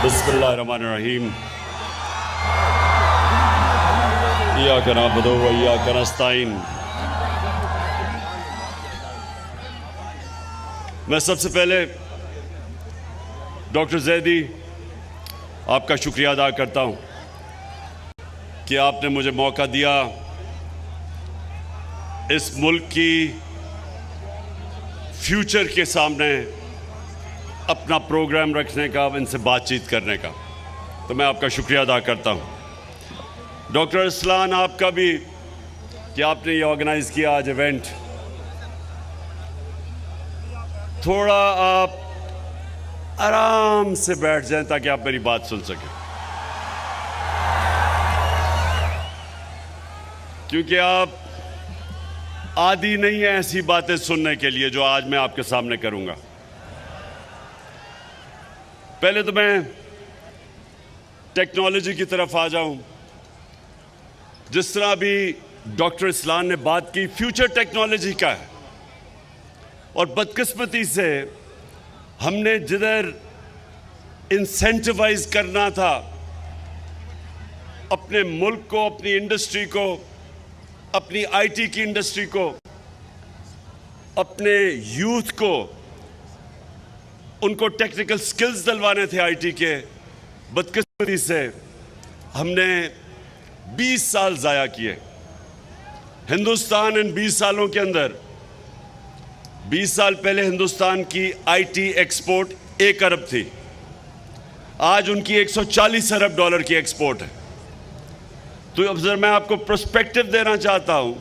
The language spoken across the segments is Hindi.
बिस्मिल्लाहिर्रहमानिर्रहीम। इय्याका नअबुदु व इय्याका नस्तईन। मैं सबसे पहले डॉक्टर जैदी आपका शुक्रिया अदा करता हूं कि आपने मुझे मौका दिया इस मुल्क की फ्यूचर के सामने अपना प्रोग्राम रखने का, इनसे बातचीत करने का, तो मैं आपका शुक्रिया अदा करता हूं। डॉक्टर अरसलान, आपका भी कि आपने ये ऑर्गेनाइज़ किया आज इवेंट। थोड़ा आप आराम से बैठ जाएं ताकि आप मेरी बात सुन सकें, क्योंकि आप आदी नहीं है ऐसी बातें सुनने के लिए जो आज मैं आपके सामने करूंगा। पहले तो मैं टेक्नोलॉजी की तरफ आ जाऊं। जिस तरह अभी डॉक्टर अरसलान ने बात की, फ्यूचर टेक्नोलॉजी का है, और बदकिस्मती से हमने जिधर इंसेंटिवाइज करना था अपने मुल्क को, अपनी इंडस्ट्री को, अपनी आईटी की इंडस्ट्री को, अपने यूथ को, उनको टेक्निकल स्किल्स दिलवाने थे आईटी के, बदकिस्मती से हमने 20 साल ज़ाया किए। हिंदुस्तान इन 20 सालों के अंदर, 20 साल पहले हिंदुस्तान की आईटी एक्सपोर्ट 1 अरब थी, आज उनकी 140 अरब डॉलर की एक्सपोर्ट है। तो अब जरा मैं आपको पर्सपेक्टिव देना चाहता हूं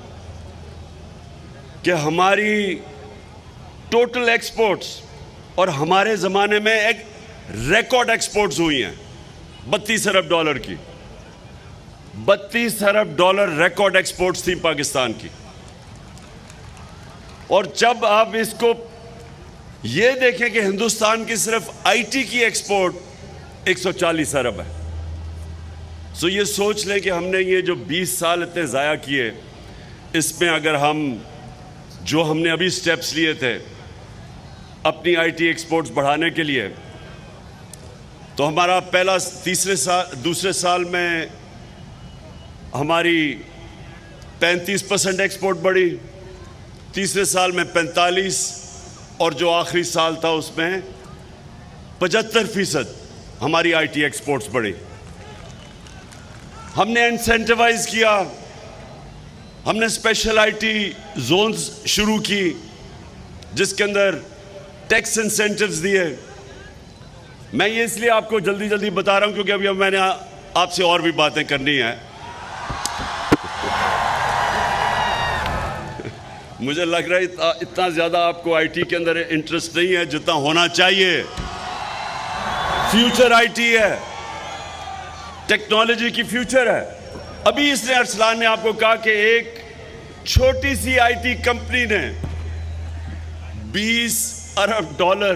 कि हमारी टोटल एक्सपोर्ट्स और हमारे ज़माने में एक रिकॉर्ड एक्सपोर्ट्स हुई हैं 32 अरब डॉलर की। 32 अरब डॉलर रिकॉर्ड एक्सपोर्ट्स थी पाकिस्तान की। और जब आप इसको ये देखें कि हिंदुस्तान की सिर्फ आईटी की एक्सपोर्ट 140 अरब है, तो ये सोच लें कि हमने ये जो 20 साल इतने ज़ाया किए, इसमें अगर हमने अभी स्टेप्स लिए थे अपनी आईटी एक्सपोर्ट्स बढ़ाने के लिए, तो हमारा दूसरे साल में हमारी 35% एक्सपोर्ट बढ़ी, तीसरे साल में 45%, और जो आखिरी साल था उसमें 75% हमारी आईटी एक्सपोर्ट्स बढ़ी। हमने इंसेंटिवाइज किया, हमने स्पेशल आईटी जोन्स शुरू की जिसके अंदर टैक्स इंसेंटिव्स दिए। मैं ये इसलिए आपको जल्दी जल्दी बता रहा हूं क्योंकि अभी मैंने आपसे और भी बातें करनी है। मुझे लग रहा है इतना ज़्यादा आपको आईटी के अंदर इंटरेस्ट नहीं है जितना होना चाहिए। फ्यूचर आईटी है, टेक्नोलॉजी की फ्यूचर है। अभी इसने अरसलान ने आपको कहा कि एक छोटी सी आईटी कंपनी ने 20 अरब डॉलर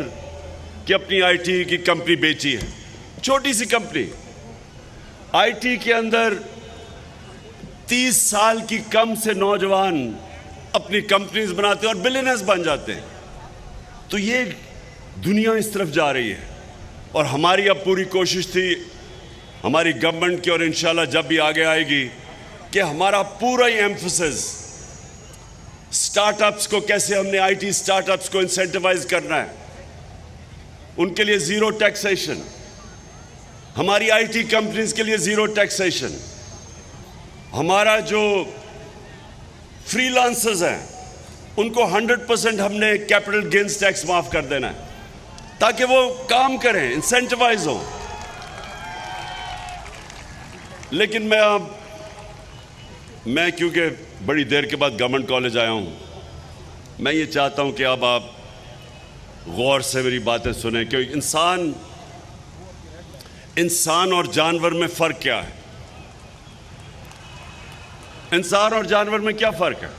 की अपनी आईटी की कंपनी बेची है। छोटी सी कंपनी। आईटी के अंदर 30 साल की कम से नौजवान अपनी कंपनीज बनाते हैं और बिलियनर्स बन जाते हैं। तो ये दुनिया इस तरफ जा रही है, और हमारी अब पूरी कोशिश थी हमारी गवर्नमेंट की, और इंशाल्लाह जब भी आगे आएगी, कि हमारा पूरा ही एम्फेसिस स्टार्टअप्स को, कैसे हमने आईटी स्टार्टअप्स को इंसेंटिवाइज करना है, उनके लिए जीरो टैक्सेशन, हमारी आईटी कंपनीज के लिए जीरो टैक्सेशन, हमारा जो फ्रीलांसर्स हैं उनको 100% हमने कैपिटल गेन्स टैक्स माफ कर देना है ताकि वो काम करें, इंसेंटिवाइज हो। लेकिन मैं क्योंकि बड़ी देर के बाद गवर्नमेंट कॉलेज आया हूं, मैं ये चाहता हूं कि अब आप गौर से मेरी बातें सुने, क्योंकि इंसान और जानवर में फ़र्क क्या है। इंसान और जानवर में क्या फ़र्क है?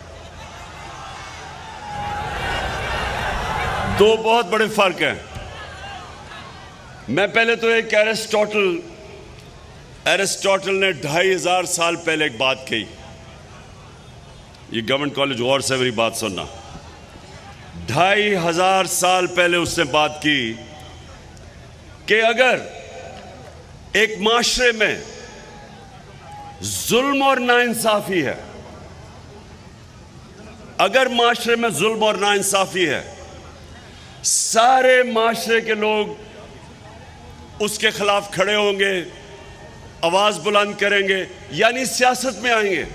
दो बहुत बड़े फ़र्क हैं। मैं पहले तो एक एरिस्टोटल ने 2500 साल पहले एक बात कही। ये गवर्नमेंट कॉलेज गौर से मेरी बात सुनना। 2500 साल पहले उसने बात की कि अगर एक माशरे में जुल्म और नाइंसाफी है, अगर माशरे में जुल्म और नाइंसाफी है, सारे माशरे के लोग उसके खिलाफ खड़े होंगे, आवाज बुलंद करेंगे, यानी सियासत में आएंगे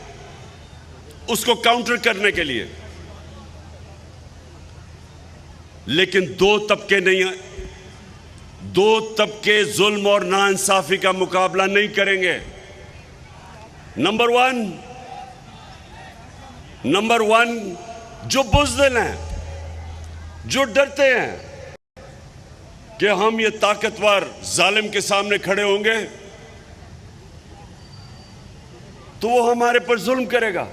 उसको काउंटर करने के लिए। लेकिन दो तबके नहीं, दो तबके जुल्म और नाइंसाफी का मुकाबला नहीं करेंगे। नंबर वन जो बुज़दिल हैं, जो डरते हैं कि हम ये ताकतवर जालिम के सामने खड़े होंगे तो वो हमारे पर जुल्म करेगा।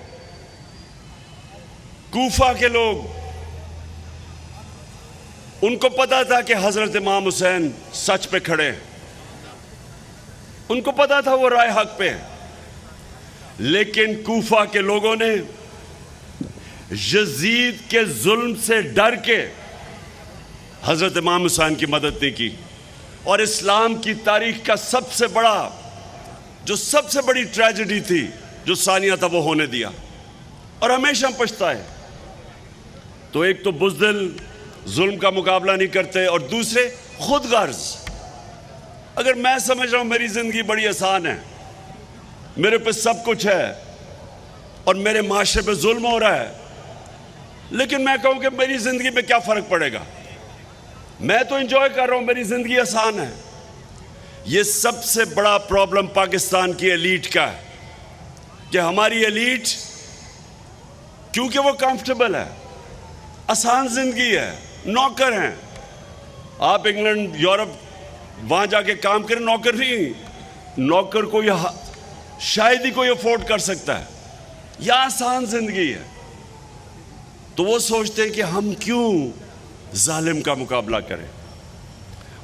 कूफा के लोग, उनको पता था कि हजरत इमाम हुसैन सच पे खड़े हैं, उनको पता था वो राय हक पे है, लेकिन कूफा के लोगों ने यजीद के जुल्म से डर के हजरत इमाम हुसैन की मदद नहीं की। और इस्लाम की तारीख का सबसे बड़ी ट्रेजेडी थी जो सानिया था वो होने दिया, और हमेशा पछताए। तो एक तो बुज़दिल जुल्म का मुकाबला नहीं करते, और दूसरे खुद गर्ज। अगर मैं समझ रहा हूं मेरी जिंदगी बड़ी आसान है, मेरे पे सब कुछ है और मेरे माशरे पे जुल्म हो रहा है, लेकिन मैं कहूं कि मेरी जिंदगी में क्या फर्क पड़ेगा, मैं तो एंजॉय कर रहा हूं, मेरी जिंदगी आसान है। ये सबसे बड़ा प्रॉब्लम पाकिस्तान की एलीट का है कि हमारी एलीट, क्योंकि वो कंफर्टेबल है, आसान जिंदगी है, नौकर हैं। आप इंग्लैंड, यूरोप, वहां जाके काम करें, नौकर नहीं, नौकर को यह शायद ही कोई अफोर्ड कर सकता है। यह आसान जिंदगी है, तो वो सोचते हैं कि हम क्यों जालिम का मुकाबला करें,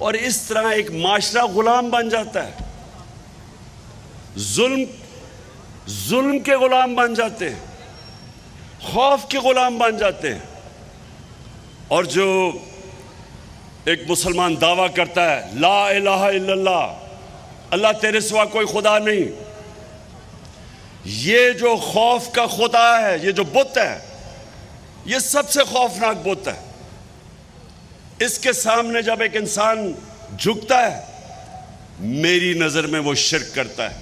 और इस तरह एक माशरा गुलाम बन जाता है। जुल्म के गुलाम बन जाते हैं, खौफ के गुलाम बन जाते हैं। और जो एक मुसलमान दावा करता है ला इलाहा इल्लल्लाह, अल्लाह तेरे सिवा कोई खुदा नहीं, ये जो खौफ का खुदा है, ये जो बुत है, ये सबसे खौफनाक बुत है। इसके सामने जब एक इंसान झुकता है, मेरी नजर में वो शिर्क करता है।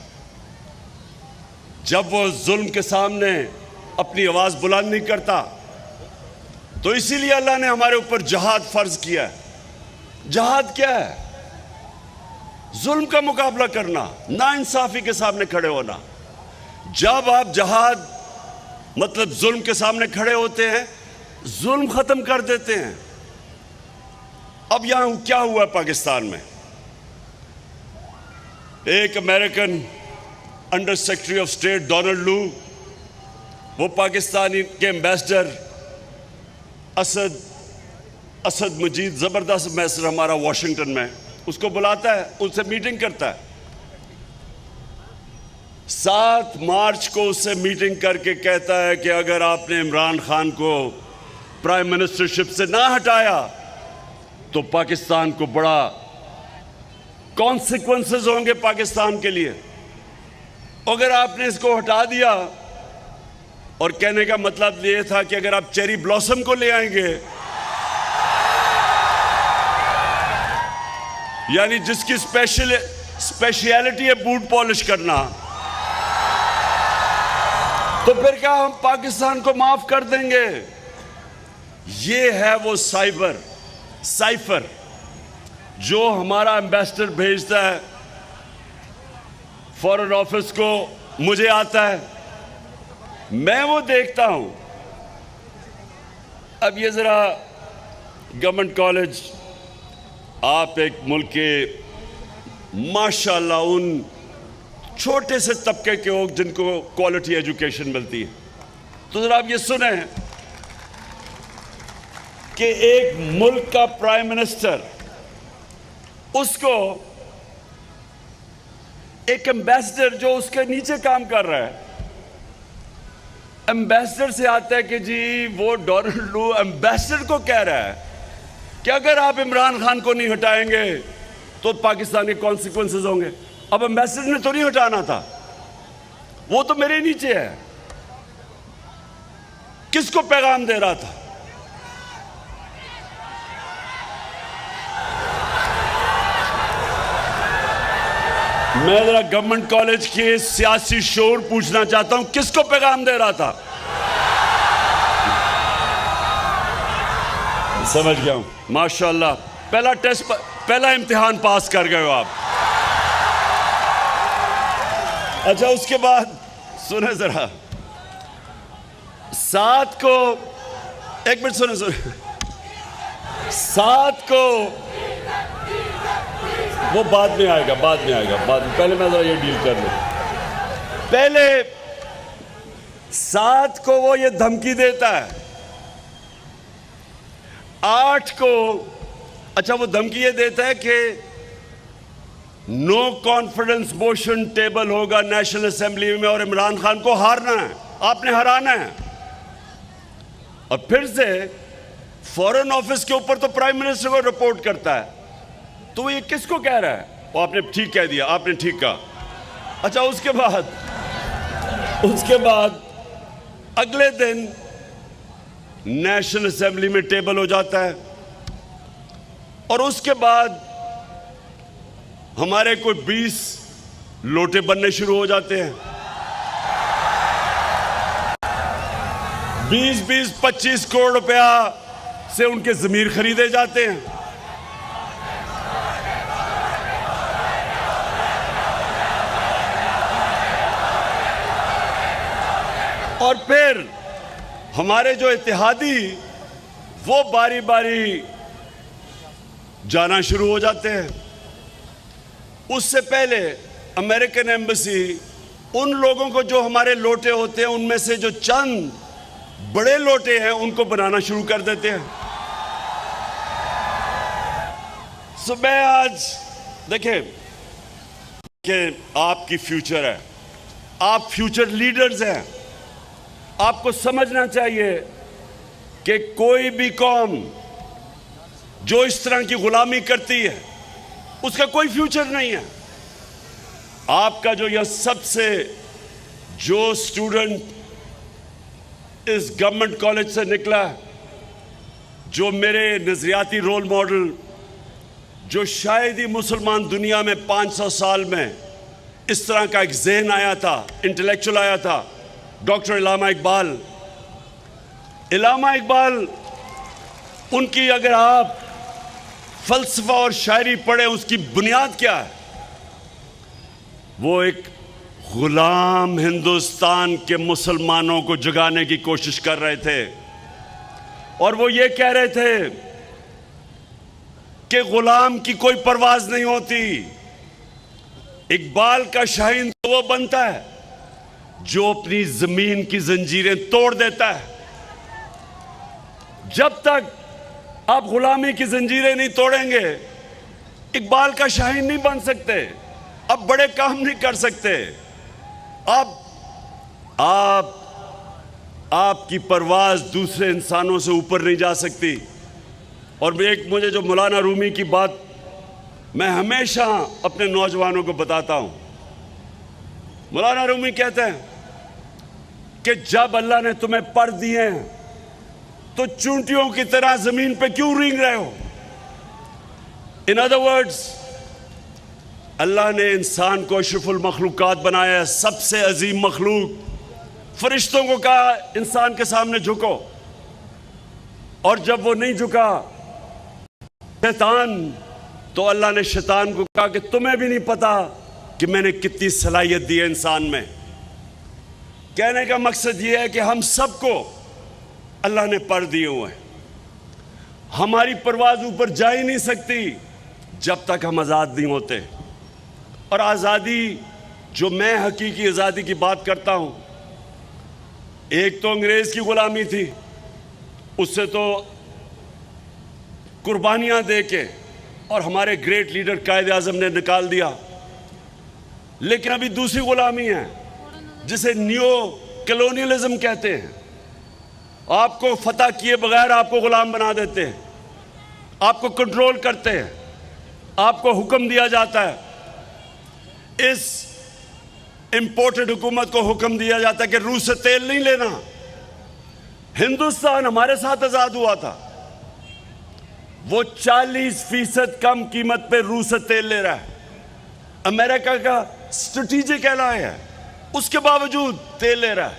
जब वो जुल्म के सामने अपनी आवाज बुलंद नहीं करता, तो इसीलिए अल्लाह ने हमारे ऊपर जहाद फर्ज किया है। जहाद क्या है? जुल्म का मुकाबला करना, नाइंसाफी के सामने खड़े होना। जब आप जहाद मतलब जुल्म के सामने खड़े होते हैं, जुल्म खत्म कर देते हैं। अब यहां क्या हुआ पाकिस्तान में? एक American under secretary of state Donald लू, वो पाकिस्तानी के एम्बेसडर असद मजीद, जबरदस्त एम्बेसडर हमारा वाशिंगटन में, उसको बुलाता है, उनसे मीटिंग करता है। 7 मार्च को उससे मीटिंग करके कहता है कि अगर आपने इमरान खान को प्राइम मिनिस्टरशिप से ना हटाया तो पाकिस्तान को बड़ा कॉन्सिक्वेंसेस होंगे पाकिस्तान के लिए। अगर आपने इसको हटा दिया, और कहने का मतलब ये था कि अगर आप चेरी ब्लॉसम को ले आएंगे, यानी जिसकी स्पेशलिटी है बूट पॉलिश करना, तो फिर क्या हम पाकिस्तान को माफ कर देंगे? ये है वो साइफर जो हमारा एम्बेसडर भेजता है फॉरेन ऑफिस को, मुझे आता है, मैं वो देखता हूं। अब ये जरा गवर्नमेंट कॉलेज, आप एक मुल्क के माशाल्लाह उन छोटे से तबके के लोग जिनको क्वालिटी एजुकेशन मिलती है, तो जरा आप ये सुने कि एक मुल्क का प्राइम मिनिस्टर, उसको एक एम्बेसडर जो उसके नीचे काम कर रहा है, एम्बेसडर से आता है कि जी वो डोनाल्ड लू एम्बेसडर को कह रहा है कि अगर आप इमरान खान को नहीं हटाएंगे तो पाकिस्तानी कॉन्सिक्वेंसेस होंगे। अब एम्बेसडर ने तो नहीं हटाना था, वो तो मेरे नीचे है। किसको पैगाम दे रहा था? मैं जरा गवर्नमेंट कॉलेज के सियासी शोर पूछना चाहता हूं, किसको पैगाम दे रहा था? समझ गया हूं, माशाल्लाह। पहला टेस्ट, पहला इम्तिहान पास कर गए हो आप। अच्छा, उसके बाद सुने जरा, 7 को, एक मिनट सुने, 7 को, वो बाद में आएगा, बाद में आएगा, बाद में। पहले मैं जरा ये डील कर लूं। पहले 7 को वो ये धमकी देता है, 8 को, अच्छा वो धमकी ये देता है कि नो कॉन्फिडेंस मोशन टेबल होगा नेशनल असेंबली में और इमरान खान को हारना है, आपने हराना है। और फिर से फॉरेन ऑफिस के ऊपर तो प्राइम मिनिस्टर को रिपोर्ट करता है। तो ये किसको कह रहा है? वो आपने ठीक कह दिया, आपने ठीक कहा। अच्छा, उसके बाद अगले दिन नेशनल असेंबली में टेबल हो जाता है और उसके बाद हमारे कोई 20 लोटे बनने शुरू हो जाते हैं। 20-25 करोड़ रुपया से उनके जमीर खरीदे जाते हैं। और फिर हमारे जो इत्तेहादी वो बारी बारी जाना शुरू हो जाते हैं। उससे पहले अमेरिकन एम्बेसी उन लोगों को जो हमारे लोटे होते हैं उनमें से जो चंद बड़े लोटे हैं उनको बनाना शुरू कर देते हैं। मैं आज देखें कि आपकी फ्यूचर है, आप फ्यूचर लीडर्स हैं। आपको समझना चाहिए कि कोई भी कौम जो इस तरह की गुलामी करती है उसका कोई फ्यूचर नहीं है। आपका जो यह सबसे जो स्टूडेंट इस गवर्नमेंट कॉलेज से निकला, जो मेरे नजरियाती रोल मॉडल, जो शायद ही मुसलमान दुनिया में 500 साल में इस तरह का एक ज़हन आया था, इंटेलेक्चुअल आया था, डॉक्टर इलामा इकबाल। इलामा इकबाल, उनकी अगर आप फलसफा और शायरी पढ़े, उसकी बुनियाद क्या है? वो एक गुलाम हिंदुस्तान के मुसलमानों को जगाने की कोशिश कर रहे थे और वो ये कह रहे थे कि गुलाम की कोई परवाज नहीं होती। इकबाल का शाहीन तो वो बनता है जो अपनी जमीन की जंजीरें तोड़ देता है। जब तक आप गुलामी की जंजीरें नहीं तोड़ेंगे, इकबाल का शाहीन नहीं बन सकते, अब बड़े काम नहीं कर सकते। आपकी परवाज दूसरे इंसानों से ऊपर नहीं जा सकती। और मुझे जो मौलाना रूमी की बात मैं हमेशा अपने नौजवानों को बताता हूं। मौलाना रूमी कहते हैं कि जब अल्लाह ने तुम्हें पर दिए हैं तो चूंटियों की तरह जमीन पे क्यों रेंग रहे हो? इन अदर वर्ड्स, अल्लाह ने इंसान को अशरफुल मखलूकात बनाया है, सबसे अजीम मखलूक। फरिश्तों को कहा इंसान के सामने झुको, और जब वो नहीं झुका शैतान, तो अल्लाह ने शैतान को कहा कि तुम्हें भी नहीं पता कि मैंने कितनी सलाहियत दी है इंसान में। कहने का मकसद ये है कि हम सबको अल्लाह ने पर दिए हुए हैं। हमारी परवाज ऊपर जा ही नहीं सकती जब तक हम आज़ाद नहीं होते। और आज़ादी, जो मैं हकीकी आज़ादी की बात करता हूँ, एक तो अंग्रेज़ की गुलामी थी, उससे तो कुर्बानियाँ दे के और हमारे ग्रेट लीडर कायद आज़म ने निकाल दिया। लेकिन अभी दूसरी गुलामी है जिसे न्यू कॉलोनियलिज्म कहते हैं। आपको फतह किए बगैर आपको गुलाम बना देते हैं, आपको कंट्रोल करते हैं, आपको हुक्म दिया जाता है। इस इंपोर्टेड हुकूमत को हुक्म दिया जाता है कि रूस से तेल नहीं लेना। हिंदुस्तान हमारे साथ आजाद हुआ था, वो 40% कम कीमत पे रूस से तेल ले रहा है। अमेरिका का स्ट्रेटेजिक एलाय है, उसके बावजूद तेल ले रहा है।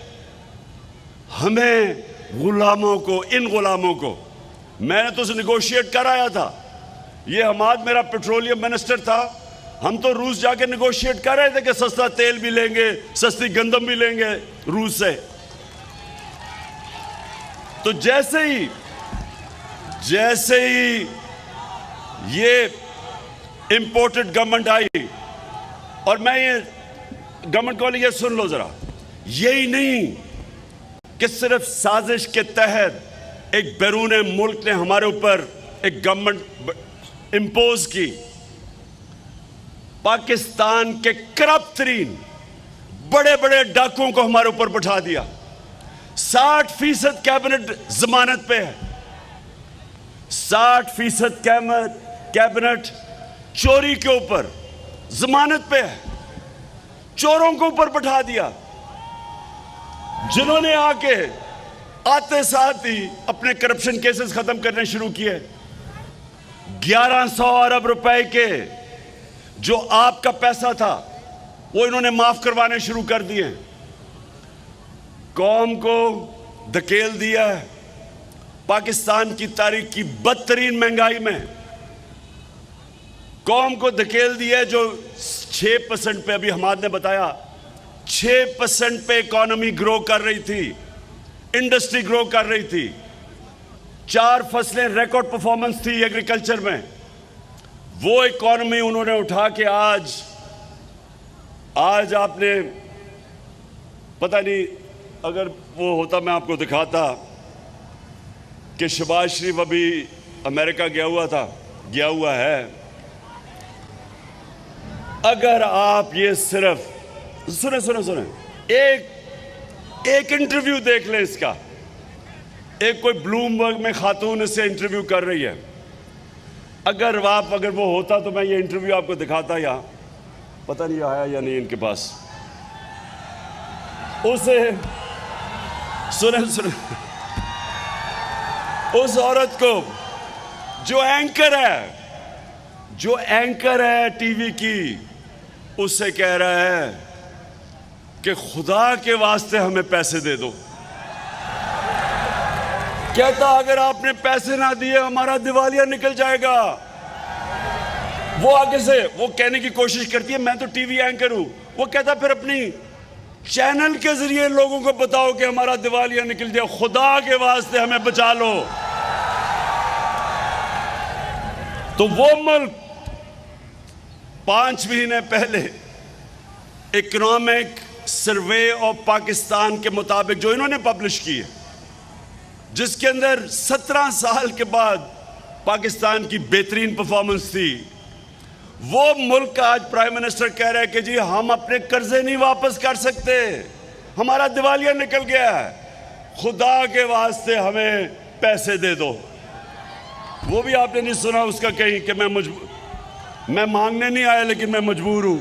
हमें गुलामों को, इन गुलामों को, मैंने तो उसे निगोशिएट कराया था। ये हमाद मेरा पेट्रोलियम मिनिस्टर था, हम तो रूस जाके निगोशिएट कर रहे थे कि सस्ता तेल भी लेंगे, सस्ती गंदम भी लेंगे रूस से। तो जैसे ही ये इंपोर्टेड गवर्नमेंट आई, और मैं ये गवर्नमेंट को ये सुन लो जरा, यही नहीं कि सिर्फ साजिश के तहत एक बैरून मुल्क ने हमारे ऊपर एक गवर्नमेंट इंपोज की, पाकिस्तान के करप्ट तरीन बड़े बड़े डाकुओं को हमारे ऊपर बैठा दिया। 60% कैबिनेट जमानत पे है, 60% कैबिनेट चोरी के ऊपर जमानत पे है। चोरों को ऊपर बैठा दिया, जिन्होंने आके आते साथ ही अपने करप्शन केसेस खत्म करने शुरू किए। 1100 अरब रुपए के जो आपका पैसा था वो इन्होंने माफ करवाने शुरू कर दिए। कौम को धकेल दिया है पाकिस्तान की तारीख की बदतरीन महंगाई में। कौम को धकेल दिया है जो 6% पे, अभी हमाद ने बताया, 6% पे इकोनॉमी ग्रो कर रही थी, इंडस्ट्री ग्रो कर रही थी, 4 फसलें रिकॉर्ड परफॉर्मेंस थी एग्रीकल्चर में। वो इकोनॉमी उन्होंने उठा के आज आपने, पता नहीं, अगर वो होता मैं आपको दिखाता कि शहबाज शरीफ अभी अमेरिका गया हुआ है। अगर आप ये सिर्फ सुने एक इंटरव्यू देख लें इसका, एक कोई ब्लूमबर्ग में खातून इससे इंटरव्यू कर रही है। अगर वो होता तो मैं ये इंटरव्यू आपको दिखाता, यहाँ पता नहीं आया या नहीं इनके पास। उसे सुने उस औरत को जो एंकर है टीवी की, उससे कह रहा है कि खुदा के वास्ते हमें पैसे दे दो। कहता अगर आपने पैसे ना दिए हमारा दिवालिया निकल जाएगा। वो आगे से वो कहने की कोशिश करती है मैं तो टीवी एंकर हूं। वो कहता फिर अपनी चैनल के जरिए लोगों को बताओ कि हमारा दिवालिया निकल जाए, खुदा के वास्ते हमें बचा लो। तो वो मुल्क 5 महीने पहले इकोनॉमिक सर्वे ऑफ पाकिस्तान के मुताबिक जो इन्होंने पब्लिश की है, जिसके अंदर 17 साल के बाद पाकिस्तान की बेहतरीन परफॉर्मेंस थी, वो मुल्क का आज प्राइम मिनिस्टर कह रहा है कि जी हम अपने कर्जे नहीं वापस कर सकते, हमारा दिवालिया निकल गया है, खुदा के वास्ते हमें पैसे दे दो। वो भी आपने नहीं सुना उसका कहीं कि मैं मांगने नहीं आया लेकिन मैं मजबूर हूं।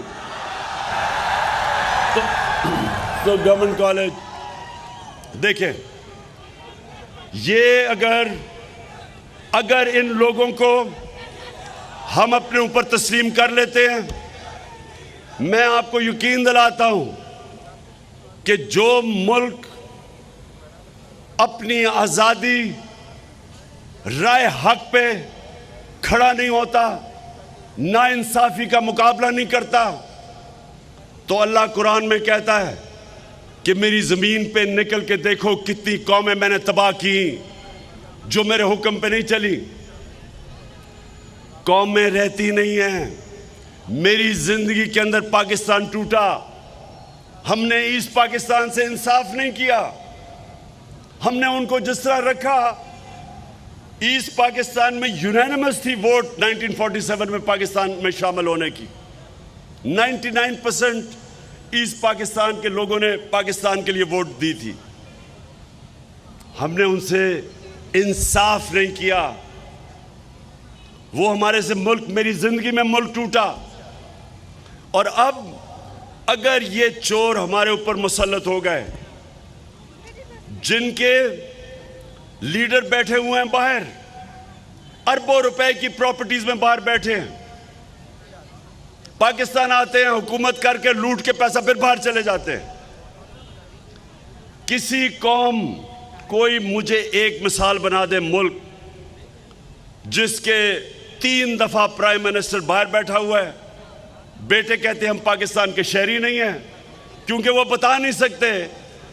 तो गवर्नमेंट कॉलेज देखें, ये अगर इन लोगों को हम अपने ऊपर तस्लीम कर लेते हैं, मैं आपको यकीन दिलाता हूं कि जो मुल्क अपनी आज़ादी राय हक पे खड़ा नहीं होता, नाइंसाफी का मुकाबला नहीं करता, तो अल्लाह कुरान में कहता है कि मेरी ज़मीन पे निकल के देखो कितनी कौमें मैंने तबाह की जो मेरे हुक्म पे नहीं चली। कौमें रहती नहीं हैं। मेरी ज़िंदगी के अंदर पाकिस्तान टूटा, हमने ईस्ट पाकिस्तान से इंसाफ नहीं किया। हमने उनको जिस तरह रखा, ईस्ट पाकिस्तान में यूनानिमस थी वोट 1947 में पाकिस्तान में शामिल होने की। 99% ईस्ट पाकिस्तान के लोगों ने पाकिस्तान के लिए वोट दी थी। हमने उनसे इंसाफ नहीं किया, वो हमारे से मुल्क, मेरी जिंदगी में मुल्क टूटा। और अब अगर ये चोर हमारे ऊपर मुसल्लत हो गए, जिनके लीडर बैठे हुए हैं बाहर, अरबों रुपए की प्रॉपर्टीज में बाहर बैठे हैं, पाकिस्तान आते हैं, हुकूमत करके लूट के पैसा फिर बाहर चले जाते हैं। किसी कौम, कोई मुझे एक मिसाल बना दे मुल्क जिसके 3 दफा प्राइम मिनिस्टर बाहर बैठा हुआ है, बेटे कहते हैं हम पाकिस्तान के शहरी नहीं हैं, क्योंकि वो बता नहीं सकते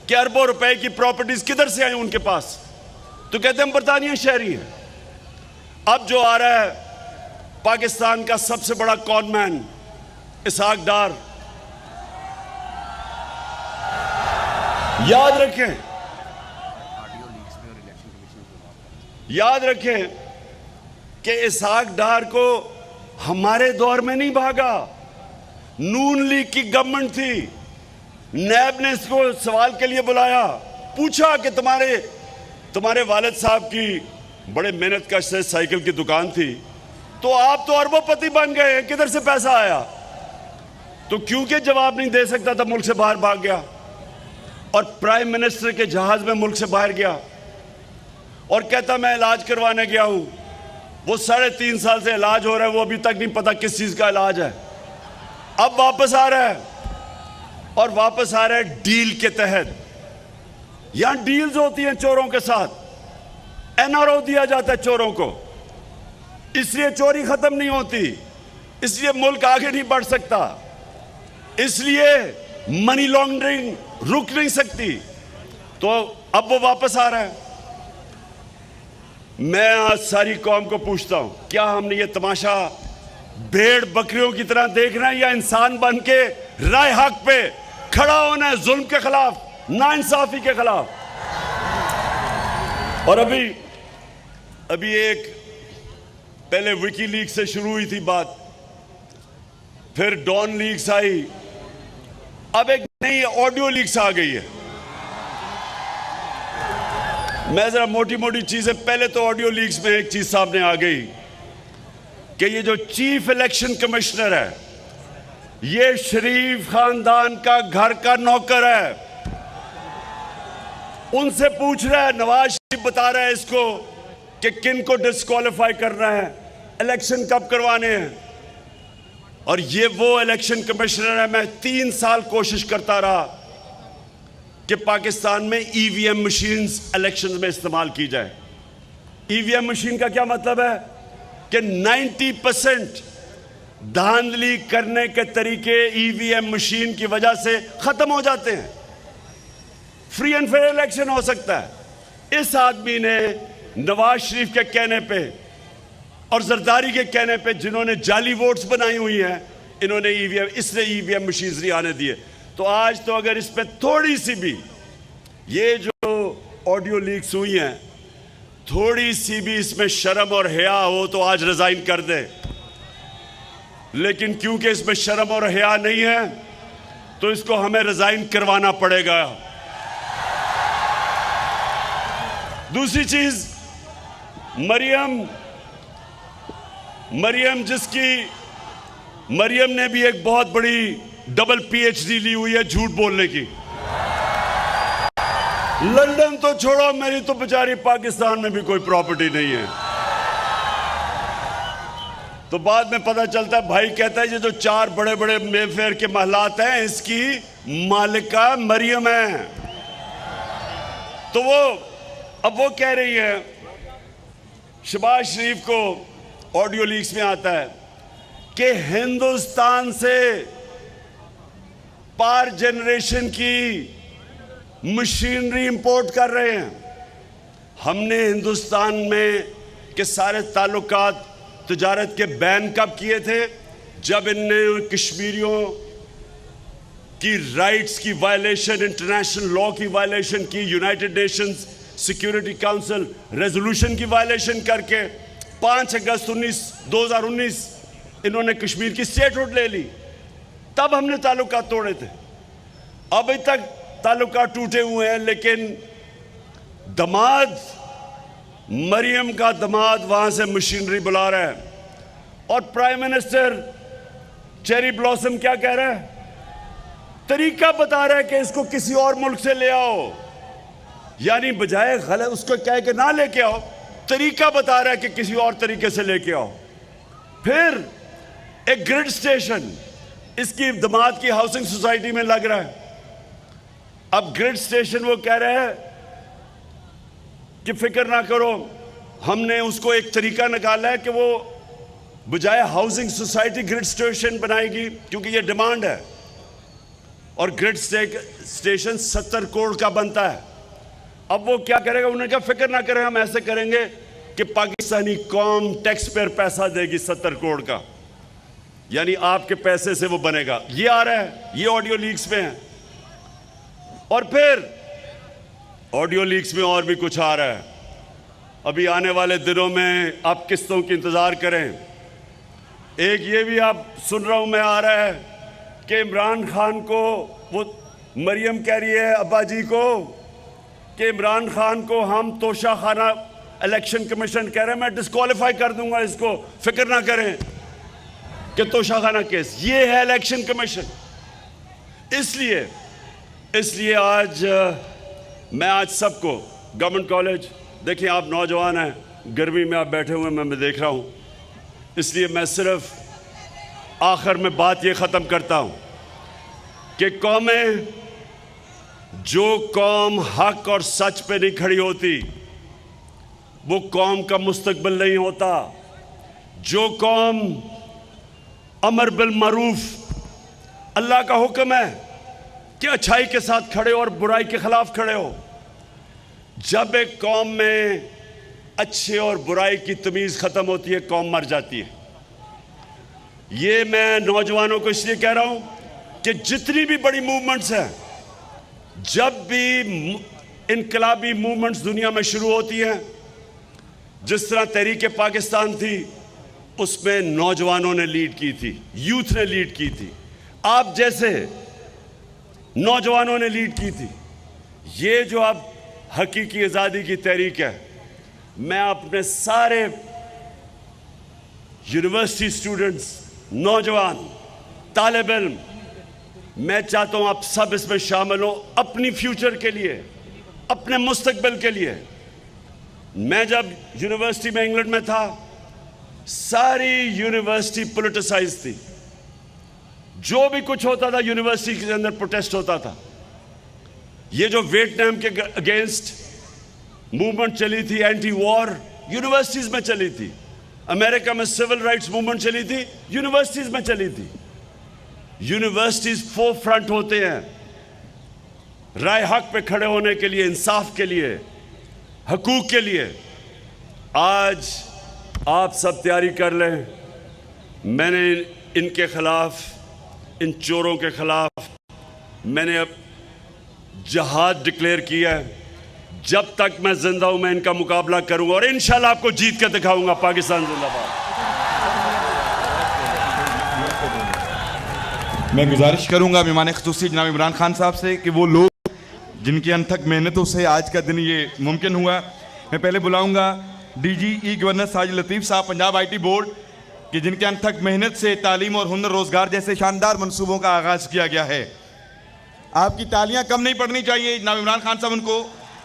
कि अरबों रुपए की प्रॉपर्टीज किधर से आई उनके पास, तो कहते हैं हम बरतानिया शहरी हैं। अब जो आ रहा है पाकिस्तान का सबसे बड़ा कॉनमैन इसहाक डार, याद रखें कि इसहाक डार को हमारे दौर में नहीं भागा, नून लीग की गवर्नमेंट थी, नैब ने इसको सवाल के लिए बुलाया, पूछा कि तुम्हारे वालिद साहब की बड़े मेहनत कश से साइकिल की दुकान थी, तो आप तो अरबोपति बन गए, किधर से पैसा आया? तो क्योंकि जवाब नहीं दे सकता था, मुल्क से बाहर भाग गया और प्राइम मिनिस्टर के जहाज में मुल्क से बाहर गया और कहता मैं इलाज करवाने गया हूं। वो 3.5 साल से इलाज हो रहा है, वो अभी तक नहीं पता किस चीज का इलाज है। अब वापस आ रहा है और वापस आ रहा है डील के तहत। यहां डील्स होती हैं चोरों के साथ, एनआरओ दिया जाता है चोरों को, इसलिए चोरी खत्म नहीं होती, इसलिए मुल्क आगे नहीं बढ़ सकता, इसलिए मनी लॉन्ड्रिंग रुक नहीं सकती। तो अब वो वापस आ रहा है। मैं आज सारी कौम को पूछता हूं, क्या हमने ये तमाशा भेड़ बकरियों की तरह देखना है या इंसान बन के राय हक पे खड़ा होना है, जुल्म के खिलाफ, नाइंसाफी के खिलाफ? और अभी एक पहले विकी लीग से शुरू हुई थी बात, फिर डॉन लीग्स आई, अब एक नई ऑडियो लीक्स आ गई है। मैं जरा मोटी मोटी चीजें, पहले तो ऑडियो लीक्स में एक चीज सामने आ गई कि ये जो चीफ इलेक्शन कमिश्नर है, ये शरीफ खानदान का घर का नौकर है। उनसे पूछ रहा है, नवाज शरीफ बता रहा है इसको कि किन को डिस्क्वालीफाई करना है, इलेक्शन कब करवाने हैं। और ये वो इलेक्शन कमिश्नर है, मैं 3 साल कोशिश करता रहा कि पाकिस्तान में ईवीएम मशीन्स इलेक्शंस में इस्तेमाल की जाए। ईवीएम मशीन का क्या मतलब है कि 90% धांधली करने के तरीके ईवीएम मशीन की वजह से खत्म हो जाते हैं, फ्री एंड फेयर इलेक्शन हो सकता है। इस आदमी ने नवाज शरीफ के कहने पे और जरदारी के कहने पे, जिन्होंने जाली वोट्स बनाई हुई हैं, इन्होंने इसने ईवीएम मशीन्स नहीं आने दिए। तो आज तो अगर इस पे थोड़ी सी भी, ये जो ऑडियो लीक्स हुई हैं, थोड़ी सी भी इसमें शर्म और हया हो तो आज रिजाइन कर दे। लेकिन क्योंकि इसमें शर्म और हया नहीं है तो इसको हमें रिजाइन करवाना पड़ेगा। दूसरी चीज, मरियम ने भी एक बहुत बड़ी डबल पीएचडी ली हुई है झूठ बोलने की। लंदन तो छोड़ो, मेरी तो बेचारी पाकिस्तान में भी कोई प्रॉपर्टी नहीं है। तो बाद में पता चलता है, भाई कहता है ये जो 4 बड़े बड़े मेफेयर के महलात हैं, इसकी मालिका मरियम है। तो अब वो कह रही है, शहबाज शरीफ को ऑडियो लीक्स में आता है कि हिंदुस्तान से पावर जनरेशन की मशीनरी इंपोर्ट कर रहे हैं। हमने हिंदुस्तान में के सारे ताल्लुकात तिजारत के बैन कब किए थे? जब इनने कश्मीरियों की राइट्स की वायलेशन, इंटरनेशनल लॉ की वायलेशन की, United Nations security council resolution की वायलेशन करके 5 अगस्त 2019 इन्होंने कश्मीर की स्टेटहुड ले ली। तब हमने ताल्लुकात तोड़े थे। अभी तक ताल्लुकात टूटे हुए हैं, लेकिन दमाद, मरियम का दमाद वहां से मशीनरी बुला रहा है। और प्राइम मिनिस्टर चेरी ब्लॉसम क्या कह रहा है तरीका बता रहा है कि इसको किसी और मुल्क से ले आओ, यानी बजाय गलत उसको कह के ना लेके आओ, तरीका बता रहा है कि किसी और तरीके से लेके आओ। फिर एक ग्रिड स्टेशन इसकी दमाद की हाउसिंग सोसाइटी में लग रहा है। अब ग्रिड स्टेशन वो कह रहे हैं कि फिक्र ना करो, हमने उसको एक तरीका निकाला है कि वो बजाय हाउसिंग सोसाइटी ग्रिड स्टेशन बनाएगी, क्योंकि ये डिमांड है और ग्रिड स्टेशन 70 करोड़ का बनता है। अब वो क्या करेगा, उन्होंने कहा फिक्र ना करें, हम ऐसे करेंगे कि पाकिस्तानी कौम टैक्स पेयर पैसा देगी 70 करोड़ का, यानी आपके पैसे से वो बनेगा। ये आ रहा है, ये ऑडियो लीक्स में है। और फिर ऑडियो लीक्स में और भी कुछ आ रहा है। अभी आने वाले दिनों में आप किस्तों की इंतज़ार करें। एक ये भी आप सुन रहा हूं मैं आ रहा है कि इमरान खान को, वो मरियम कह रही है अब्बा जी को कि इमरान खान को हम तोशा खाना इलेक्शन कमीशन कह रहे हैं, मैं डिस्क्वालीफाई कर दूंगा इसको, फिक्र ना करें कि तोशा खाना केस। ये है इलेक्शन कमीशन। इसलिए आज मैं आज सबको गवर्नमेंट कॉलेज, देखिए आप नौजवान हैं, गर्मी में आप बैठे हुए मैं देख रहा हूं, इसलिए मैं सिर्फ आखिर में बात ये ख़त्म करता हूं कि कौमें, जो कौम हक और सच पे नहीं खड़ी होती वो कौम का मुस्तकबिल नहीं होता। जो कौम अमर बिल मरूफ, अल्लाह का हुक्म है कि अच्छाई के साथ खड़े हो और बुराई के खिलाफ खड़े हो, जब एक कौम में अच्छे और बुराई की तमीज़ ख़त्म होती है, कौम मर जाती है। ये मैं नौजवानों को इसलिए कह रहा हूं कि जितनी भी बड़ी मूवमेंट्स हैं, जब भी इनकलाबी मूवमेंट्स दुनिया में शुरू होती हैं, जिस तरह तहरीक पाकिस्तान थी, उसमें नौजवानों ने लीड की थी, यूथ ने लीड की थी, आप जैसे नौजवानों ने लीड की थी। ये जो अब हकीकी आज़ादी की तहरीक है, मैं अपने सारे यूनिवर्सिटी स्टूडेंट्स, नौजवान, तालिब इल्म, मैं चाहता हूं आप सब इसमें शामिल हो, अपनी फ्यूचर के लिए, अपने मुस्तकबिल के लिए। मैं जब यूनिवर्सिटी में इंग्लैंड में था, सारी यूनिवर्सिटी पॉलिटिसाइज थी। जो भी कुछ होता था यूनिवर्सिटी के अंदर प्रोटेस्ट होता था। ये जो वियतनाम के अगेंस्ट मूवमेंट चली थी, एंटी वॉर, यूनिवर्सिटीज में चली थी। अमेरिका में सिविल राइट्स मूवमेंट चली थी, यूनिवर्सिटीज में चली थी। यूनिवर्सिटीज फोर फ्रंट होते हैं राय हक पे खड़े होने के लिए, इंसाफ के लिए, हकूक के लिए। आज आप सब तैयारी कर लें। मैंने इनके खिलाफ, इन चोरों के खिलाफ मैंने अब जहाद डिक्लेयर किया है। जब तक मैं जिंदा हूं मैं इनका मुकाबला करूंगा और इंशाल्लाह आपको जीत कर दिखाऊंगा। पाकिस्तान जिंदाबाद। मैं गुजारिश करूंगा मेहमान ख़ुसूसी जनाब इमरान खान साहब से कि वो लोग जिनकी अनथक मेहनतों से आज का दिन ये मुमकिन हुआ, मैं पहले बुलाऊंगा DG ई गवर्नर साजिद लतीफ़ साहब, पंजाब IT बोर्ड, कि जिनके अनथक मेहनत से तालीम और हुनर रोज़गार जैसे शानदार मंसूबों का आगाज़ किया गया है। आपकी तालियां कम नहीं पड़नी चाहिए। जनाब इमरान खान साहब उनको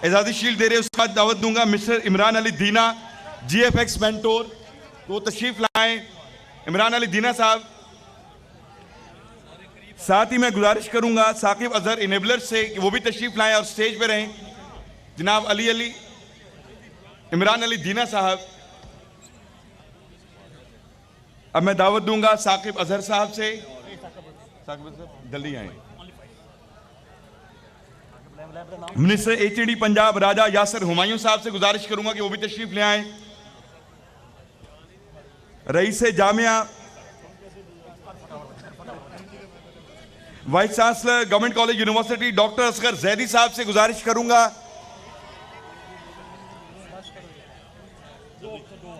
एजाज़ी शील्ड दे रहे हैं। उसके बाद दावत दूंगा मिस्टर इमरान अली दीना, GFX मेंटोर, तो वो तशरीफ़ लाएँ। इमरान अली दीना साहब। साथ ही मैं गुजारिश करूंगा साकिब अजहर इनेबलर से कि वो भी तशरीफ़ लाएँ और स्टेज पे रहें। जनाब अली इमरान अली दीना साहब। अब मैं दावत दूंगा साकिब अजहर साहब से, जल्दी आए। मिनिस्टर HED पंजाब राजा यासर हुमायूं साहब से गुजारिश करूंगा कि वो भी तशरीफ ले आए। रईस जामिया, vice chancellor government college university doctor Asghar Zaidi साहब से गुजारिश करूंगा।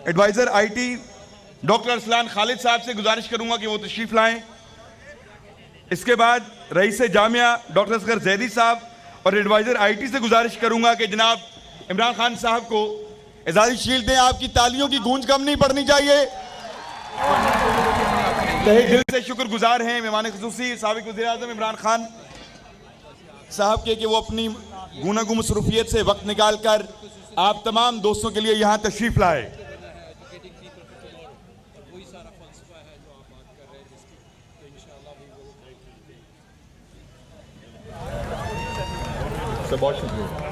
Advisor IT doctor Arsalan Khalid साहब से गुजारिश करूंगा कि वो तशरीफ लाएं। इसके बाद रईस जामिया डॉक्टर असगर जैदी साहब और एडवाइजर IT से गुजारिश करूंगा कि जनाब इमरान खान साहब को एजाज़ी शील्ड दें। आपकी तालियों की गूंज कम नहीं पड़नी चाहिए। तहे दिल से शुक्रगुजार हैं मेहमान ख़ुसूसी साबिक़ वज़ीर-ए-आज़म इमरान खान साहब के कि वो अपनी गुनागुम मसरूफियत से वक्त निकाल कर आप तमाम दोस्तों के लिए यहाँ तशरीफ लाए। बहुत शुक्रिया।